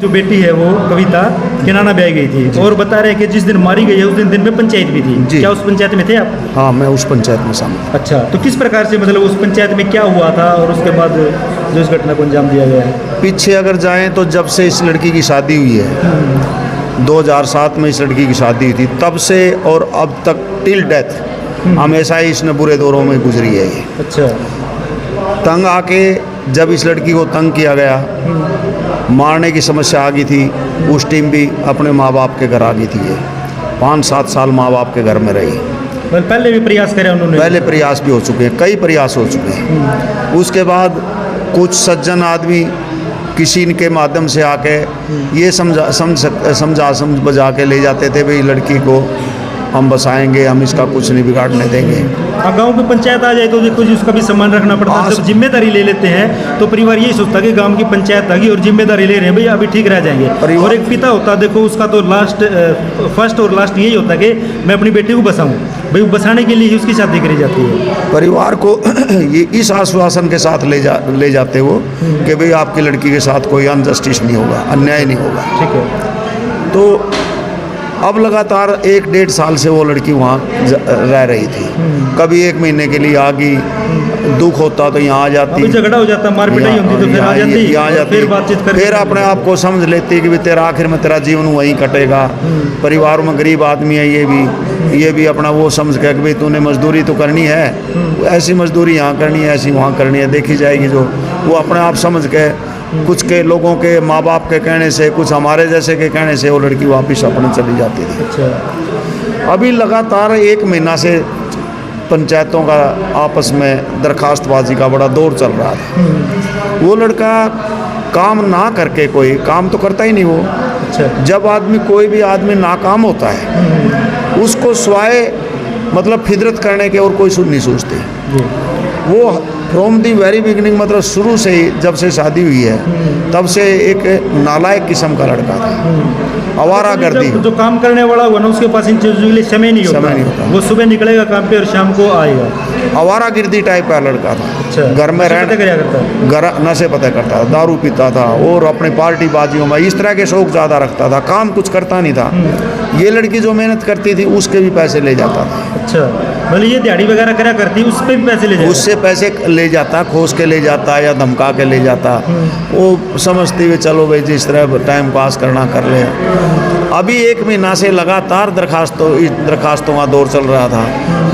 जो बेटी है वो कविता किनाना ब्याह गई थी और बता रहे हैं कि जिस दिन मारी गई है उस दिन में पंचायत भी थी। क्या उस पंचायत में थे आप? हाँ, मैं उस पंचायत में शामिल। अच्छा, तो किस प्रकार से मतलब उस पंचायत में क्या हुआ था और उसके बाद जो इस घटना को अंजाम दिया गया है? पीछे अगर जाएं तो जब से इस लड़की की शादी हुई है 2007 में इस लड़की की शादी हुई थी, तब से और अब तक टिल डेथ हमेशा ही इसने बुरे दौरों में गुजरी है ये। अच्छा, तंग आके जब इस लड़की को तंग किया गया, मारने की समस्या आ गई थी, उस टाइम भी अपने माँ बाप के घर आ गई थी ये। 5-7 साल माँ बाप के घर में रही। मतलब पहले भी प्रयास करे उन्होंने? पहले प्रयास भी हो चुके हैं, कई प्रयास हो चुके हैं। उसके बाद कुछ सज्जन आदमी किसी के माध्यम से आके ये समझ बजा के ले जाते थे, भाई लड़की को हम बसाएंगे, हम इसका कुछ नहीं बिगाड़ने देंगे। गांव की पंचायत आ जाए तो देखो जी उसका भी सम्मान रखना पड़ता है। जब जिम्मेदारी ले लेते हैं तो परिवार यही सोचता है कि गांव की पंचायत आ गई और जिम्मेदारी ले रहे हैं, भैया अभी ठीक रह जाएंगे। और एक पिता होता है, देखो उसका तो फर्स्ट और लास्ट यही होता है कि मैं अपनी बेटी को बसाऊं, भाई बसाने के लिए ही उसकी शादी करी जाती है। परिवार को ये इस आश्वासन के साथ ले जाते हो कि भाई आपकी लड़की के साथ कोई अनजस्टिस नहीं होगा, अन्याय नहीं होगा। ठीक है। तो अब लगातार 1-1.5 साल से वो लड़की वहाँ रह रही थी। कभी 1 महीने के लिए आ गई, दुख होता तो यहाँ आ जाती, झगड़ा हो जाता, मारपीटाई होती तो फिर आ जाती, फिर बातचीत करके फिर अपने आप को समझ लेती कि भी तेरा आखिर में तेरा जीवन वहीं कटेगा। परिवार में गरीब आदमी है, ये भी अपना वो समझ के कि भाई तूने मजदूरी तो करनी है, ऐसी मजदूरी यहाँ करनी है, ऐसी वहाँ करनी है, देखी जाएगी। जो वो अपने आप समझ के कुछ के लोगों के माँ बाप के कहने से, कुछ हमारे जैसे के कहने से वो लड़की वापस अपने चली जाती थी। अच्छा। अभी लगातार 1 महीना से पंचायतों का आपस में दरखास्तबाजी का बड़ा दौर चल रहा था। वो लड़का काम ना करके, कोई काम तो करता ही नहीं वो। अच्छा। जब कोई भी आदमी नाकाम होता है उसको स्वाय मतलब फिदरत करने के और कोई नहीं सोचते। वो फ्रॉम दी वेरी बिगिनिंग, मतलब शुरू से ही जब से शादी हुई है तब से एक नालायक किस्म का लड़का था, आवारागर्दी। जो काम करने वाला हुआ ना उसके पास इन चीज़ों के लिए समय नहीं होता। वो सुबह निकलेगा काम पे और शाम को आएगा। आवारागर्दी टाइप का लड़का था। अच्छा। घर में रहने नशे पता करता था, दारू पीता था और अपने पार्टी बाजियों में इस तरह के शौक ज़्यादा रखता था, काम कुछ करता नहीं था। ये लड़की जो मेहनत करती थी उसके भी पैसे ले जाता था। अच्छा, मतलब ये दिहाड़ी वगैरह करा करती, उस पर भी पैसे ले जाता? उससे पैसे ले जाता, खोस के ले जाता या धमका के ले जाता। वो समझती हुए चलो भाई जिस तरह टाइम पास करना कर ले। अभी 1 महीना से लगातार दरखास्तों का दौर चल रहा था।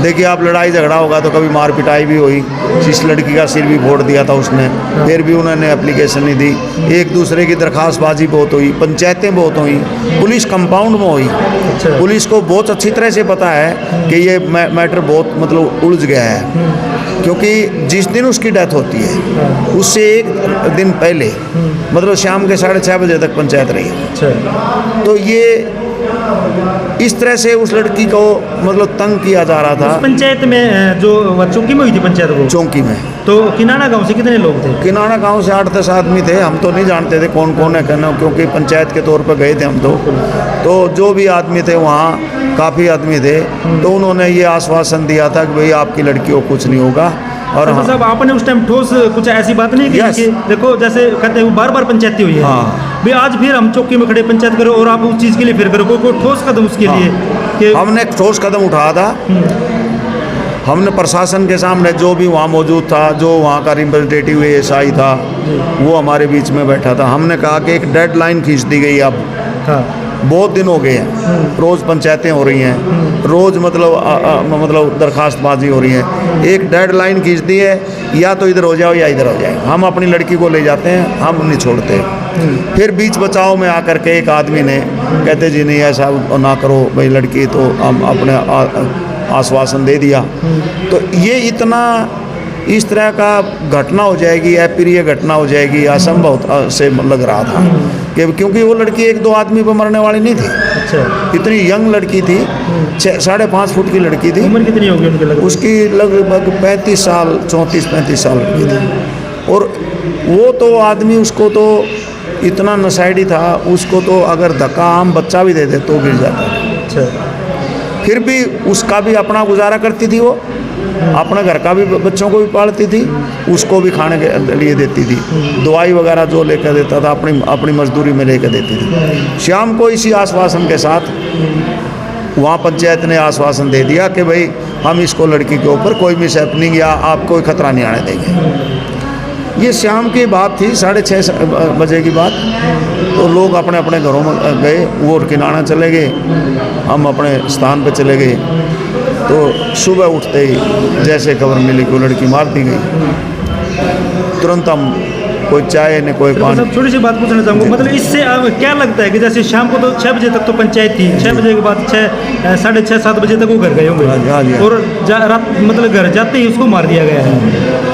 देखिए आप, लड़ाई झगड़ा होगा तो कभी मार पिटाई भी हुई, जिस लड़की का सिर भी फोड़ दिया था उसने, फिर भी उन्होंने एप्लीकेशन नहीं दी। एक दूसरे की दरखास्तबाजी बहुत हुई, पंचायतें बहुत हुई, पुलिस कंपाउंड में हुई। अच्छा। पुलिस को बहुत अच्छी तरह से पता है कि ये मैटर बहुत मतलब उलझ गया है, क्योंकि जिस दिन उसकी डेथ होती है उससे 1 दिन पहले मतलब शाम के 6:30 बजे तक पंचायत रही। अच्छा। तो ये इस तरह से उस लड़की को मतलब तंग किया जा रहा था। उस पंचायत में जो चौकी में हुई थी पंचायत, वो चौकी में। तो किनाना गांव से कितने लोग थे? किनाना गांव से 8-10 आदमी थे। हम तो नहीं जानते थे कौन कौन है कहना, क्योंकि पंचायत के तौर पर गए थे हम तो जो भी आदमी थे वहाँ काफ़ी आदमी थे। तो उन्होंने ये आश्वासन दिया था कि भाई आपकी लड़की को कुछ नहीं होगा। और तो साहब आपने उस टाइम ठोस कुछ ऐसी बात नहीं की कि देखो जैसे कहते हैं बार पंचायती हुई है, भाई आज फिर हम चौकी में खड़े पंचायत करो और आप उस चीज़ के लिए फिर करो, कोई ठोस कदम उसके लिए कि हमने ठोस कदम उठाया था। हमने प्रशासन के सामने, जो भी वहाँ मौजूद था, जो वहाँ का रिप्रेजेंटेटिव एएसआई था, वो हमारे बीच में बैठा था। हमने कहा कि एक डेडलाइन खींच दी गई। अब बहुत दिन हो गए हैं, रोज़ पंचायतें हो रही हैं, रोज़ मतलब दरखास्तबाजी हो रही है। एक डेडलाइन खींच दी है, या तो इधर हो जाओ या इधर हो जाए। हम अपनी लड़की को ले जाते हैं, हम नहीं छोड़ते। फिर बीच बचाव में आकर के एक आदमी ने कहते जी नहीं ऐसा ना करो भाई, लड़की तो हम अपने आश्वासन दे दिया। तो ये इतना इस तरह का घटना हो जाएगी, अप्रिय घटना हो जाएगी, असंभव से लग रहा था कि क्योंकि वो लड़की 1-2 आदमी पर मरने वाली नहीं थी। अच्छा। इतनी यंग लड़की थी, 5.5 फुट की लड़की थी। उम्र कितनी होगी उनकी लगभग? उसकी लगभग 35 साल, 34-35 साल की थी। और वो तो आदमी, उसको तो इतना नशेड़ी था, उसको तो अगर धक्का आम बच्चा भी दे दे तो गिर जाता। अच्छा। फिर भी उसका भी अपना गुजारा करती थी, वो अपना घर का भी, बच्चों को भी पालती थी, उसको भी खाने के लिए देती थी, दवाई वगैरह जो लेकर देता था अपनी मजदूरी में लेकर देती थी। शाम को इसी आश्वासन के साथ वहाँ पंचायत ने आश्वासन दे दिया कि भाई हम इसको, लड़की के ऊपर कोई मिसहैपनिंग या आप कोई खतरा नहीं आने देंगे। ये शाम की बात थी, 6:30 बजे की बात। तो लोग अपने अपने घरों में गए, वो किनारा चले गए, हम अपने स्थान पे चले गए। तो सुबह उठते ही जैसे खबर मिली कि वो लड़की मार दी गई, तुरंत हम कोई चाय न कोई पानी। सब छोटी सी बात पूछना चाहूँगा, मतलब इससे क्या लगता है कि जैसे शाम को तो 6 बजे तक तो पंचायत थी, 6 बजे के बाद 6, 7:30 बजे तक वो घर गए होंगे, और रात मतलब घर जाते ही उसको मार दिया गया है।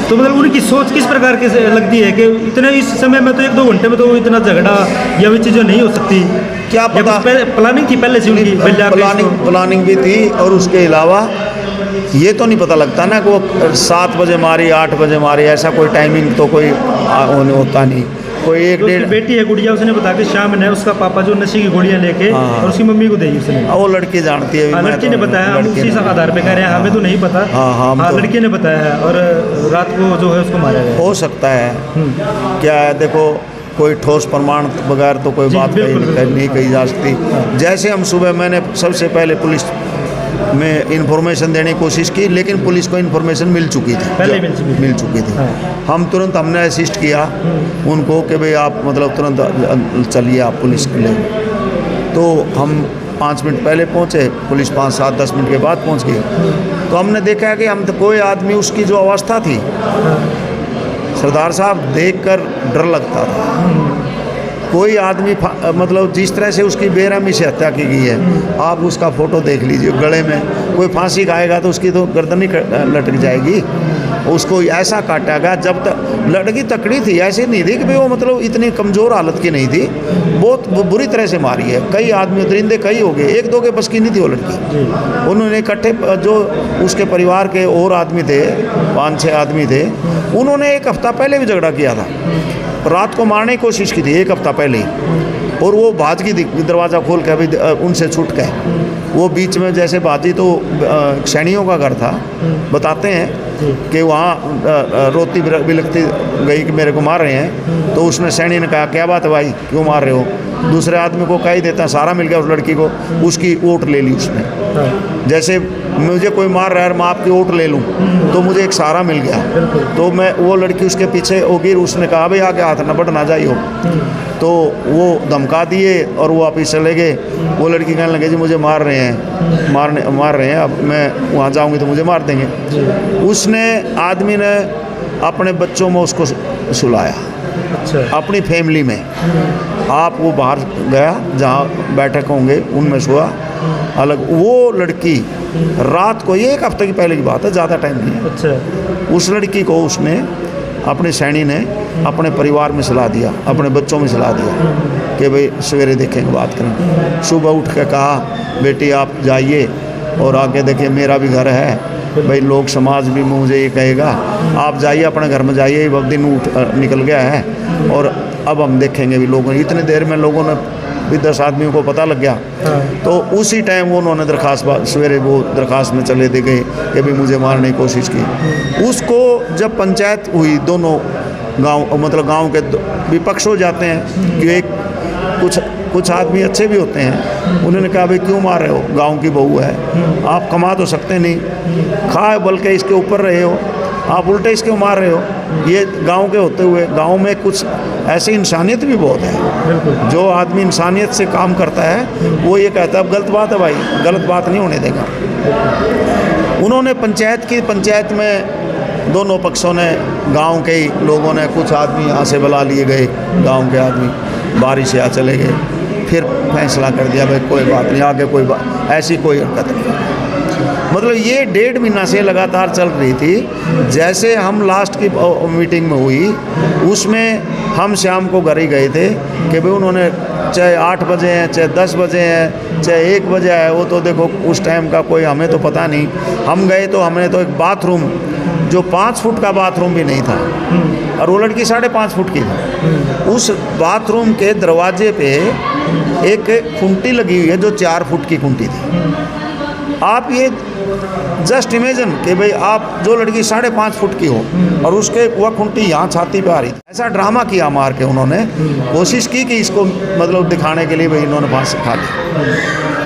तो मतलब उनकी सोच किस प्रकार की लगती है कि इतने इस समय में तो 1-2 घंटे में तो इतना झगड़ा या भी चीज़ें नहीं हो सकती? क्या पता, प्लानिंग थी पहले से उनकी? प्लानिंग भी थी, और उसके अलावा ये तो नहीं पता लगता ना कि वो 7 बजे मारी, 8 बजे मारी, ऐसा कोई टाइमिंग तो कोई होता नहीं। कोई 1-1.5 बेटी है गुड़िया, उसने बताया कि शाम ने उसका पापा जो नशे की गोलियां लेके और उसकी मम्मी को दी उसने। वो लड़की जानती है, लड़की ने बताया, हम उसी आधार पे कह रहे हैं, हमें तो नहीं पता। हाँ, लड़की ने बताया है, और रात को जो है उसको मारा गया। हो सकता है, क्या है, देखो कोई ठोस प्रमाण बगैर तो कोई बात नहीं कही जा सकती। जैसे हम सुबह, मैंने सबसे पहले पुलिस में इंफॉर्मेशन देने की कोशिश की, लेकिन पुलिस को इंफॉर्मेशन मिल चुकी थी, पहले मिल चुकी थी। हम तुरंत, हमने असिस्ट किया उनको कि भाई आप मतलब तुरंत चलिए आप पुलिस के लिए। तो हम 5 मिनट पहले पहुँचे, पुलिस 5, 7, 10 मिनट के बाद पहुँच गई। तो हमने देखा कि हम तो कोई आदमी, उसकी जो अवस्था थी सरदार साहब, देखकर डर लगता था। कोई आदमी मतलब जिस तरह से उसकी बेरहमी से हत्या की गई है, आप उसका फ़ोटो देख लीजिए, गले में कोई फांसी खाएगा तो उसकी तो गर्दन ही लटक जाएगी, उसको ऐसा काटा गया। जब तक लड़की तकड़ी थी, ऐसी नहीं थी कि भाई वो मतलब इतनी कमज़ोर हालत की नहीं थी, बहुत बुरी तरह से मारी है। कई आदमी दरिंदे कई हो गए, 1-2 के बस की नहीं थी वो लड़की। उन्होंने इकट्ठे, जो उसके परिवार के और आदमी थे, 5-6 आदमी थे, उन्होंने 1 हफ्ता पहले भी झगड़ा किया था, रात को मारने की कोशिश की थी 1 हफ्ता पहले ही, और वो भाज की दरवाज़ा खोल के अभी उनसे छूट गए। वो बीच में जैसे भाजी, तो सैनियों का घर था, बताते हैं कि वहाँ रोती बिलखती गई कि मेरे को मार रहे हैं। तो उसने सैनी ने कहा, क्या बात है भाई, क्यों मार रहे हो? दूसरे आदमी को कह ही देता, सारा मिल गया उस लड़की को, उसकी वोट ले ली उसने। जैसे मुझे कोई मार रहा है, मैं आपकी वोट ले लूँ, तो मुझे एक सहारा मिल गया। तो मैं, वो लड़की उसके पीछे होगी, उसने कहा भाई आगे हाथ न बढ़ना जाइए। तो वो धमका दिए और वो वापिस चले गए। वो लड़की कहने लगे जी मुझे मार रहे हैं, अब मैं वहाँ जाऊँगी तो मुझे मार देंगे। उसने, आदमी ने अपने बच्चों में उसको सुलाया, अच्छा, अपनी फैमिली में। आप वो बाहर गया, जहाँ बैठक होंगे उनमें सोया अलग। वो लड़की रात को, ये 1 हफ्ते की पहले की बात है, ज़्यादा टाइम नहीं है। अच्छा, उस लड़की को उसने, अपने सैनी ने अपने परिवार में सलाह दिया, अपने बच्चों में सलाह दिया कि भाई सवेरे देखेंगे, बात करेंगे। सुबह उठ के कहा, बेटी आप जाइए और आके देखिए, मेरा भी घर है भाई, लोग समाज भी मुझे ये कहेगा, आप जाइए अपने घर में जाइए, अब दिन निकल गया है और अब हम देखेंगे भी। लोगों, इतनी देर में लोगों ने भी 10 आदमियों को पता लग गया। तो उसी टाइम उन्होंने दरखास्त, सवेरे वो दरखास्त में चले दे गए कि भी मुझे मारने की कोशिश की। उसको जब पंचायत हुई, दोनों गांव, मतलब गांव के विपक्ष हो जाते हैं कि एक कुछ आदमी अच्छे भी होते हैं। उन्होंने कहा भाई क्यों मार रहे हो, गांव की बहू है, आप कमा तो सकते नहीं, खा बल्कि इसके ऊपर रहे हो, आप उल्टे इसके मार रहे हो। ये गांव के होते हुए, गांव में कुछ ऐसी इंसानियत भी बहुत है। जो आदमी इंसानियत से काम करता है वो ये कहता है अब गलत बात है भाई, गलत बात नहीं होने देगा। उन्होंने पंचायत में दोनों पक्षों ने, गांव के ही लोगों ने, कुछ आदमी यहाँ से बुला लिए गए, गांव के आदमी बारिश से यहाँ चले गए। फिर फैसला कर दिया भाई कोई बात नहीं, आगे कोई बात ऐसी कोई हरकत नहीं। मतलब ये 1.5 महीना से लगातार चल रही थी। जैसे हम लास्ट की मीटिंग में हुई, उसमें हम शाम को घर ही गए थे कि भाई उन्होंने, चाहे 8 बजे हैं, चाहे 10 बजे हैं, चाहे 1 बजे है, वो तो देखो उस टाइम का कोई हमें तो पता नहीं। हम गए तो हमने तो एक बाथरूम, जो 5 फुट का बाथरूम भी नहीं था, और वो लड़की 5.5 फुट की थी। उस बाथरूम के दरवाजे पे एक खूंटी लगी हुई है जो 4 फुट की खूंटी थी। आप ये जस्ट इमेजिन कि भाई आप जो लड़की 5.5 फुट की हो और उसके वह खूंटी यहाँ छाती पे आ रही, ऐसा ड्रामा किया मार के उन्होंने, कोशिश की कि इसको मतलब दिखाने के लिए भाई इन्होंने फांसी खा ली।